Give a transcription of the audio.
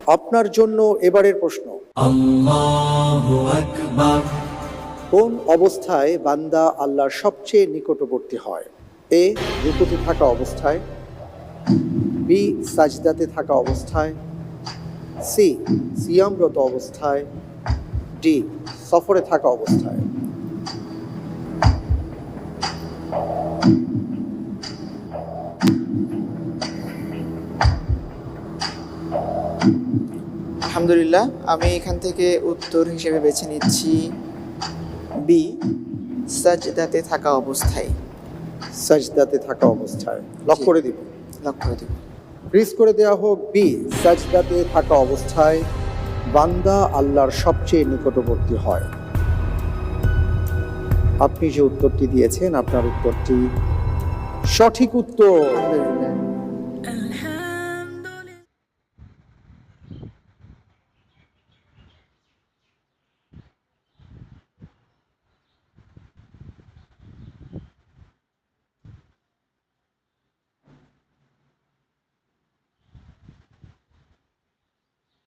আপনার জন্য এবারের প্রশ্ন, আল্লাহু আকবার। কোন অবস্থায় বান্দা আল্লাহর সবচেয়ে নিকটবর্তী হয়? এ, রুকুতে থাকা অবস্থায়, বি, সাজদাতে থাকা অবস্থায়, সি, সিয়ামরত অবস্থায়, ডি, সফরে থাকা অবস্থায়। আলহামদুলিল্লাহ, আমি এখান থেকে উত্তর হিসেবে বেছে নিচ্ছি বি, সাজদাতে থাকা অবস্থায়। সাজদাতে থাকা অবস্থায় লক জি। করে দিব। লক করে দেব। ফ্রিজ করে দেওয়া হোক। বি, সাজদাতে থাকা অবস্থায় বান্দা আল্লাহর সবচেয়ে নিকটবর্তী হয়। আপনি যে উত্তরটি দিয়েছেন, আপনার উত্তরটি সঠিক উত্তর। আলহামদুলিল্লাহ।